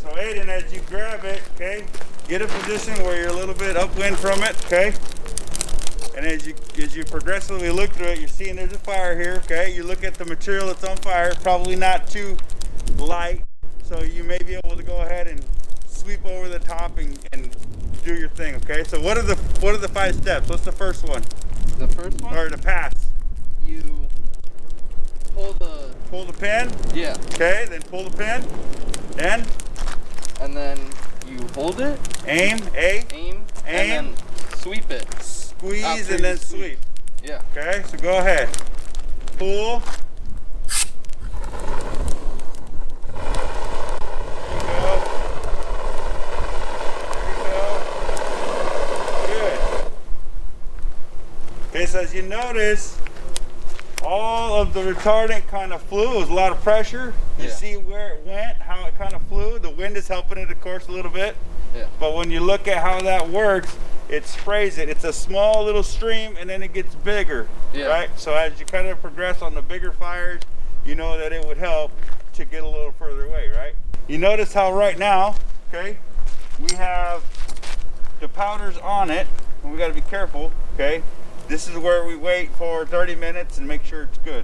So Aiden, as you grab it, okay, get a position where you're a little bit upwind from it, okay? And as you progressively look through it, you're seeing there's a fire here, okay? You look at the material that's on fire, probably not too light, so you may be able to go ahead and sweep over the top and do your thing, okay? So what are the 5 steps? What's the first one? The first one? Or the pass? You pull the pin? Yeah. Okay, then pull the pin. Then? And then you hold it. Aim. And then sweep it. Squeeze and then sweep. Yeah. Okay, so go ahead. Pull. Okay, so as you notice, all of the retardant kind of flew. It was a lot of pressure. You see where it went, how it kind of flew. The wind is helping it, of course, a little bit. Yeah. But when you look at how that works, it sprays it. It's a small little stream, and then it gets bigger, right? So as you kind of progress on the bigger fires, you know that it would help to get a little further away, right? You notice how right now, okay, we have the powders on it, and we got to be careful, okay? This is where we wait for 30 minutes and make sure it's good.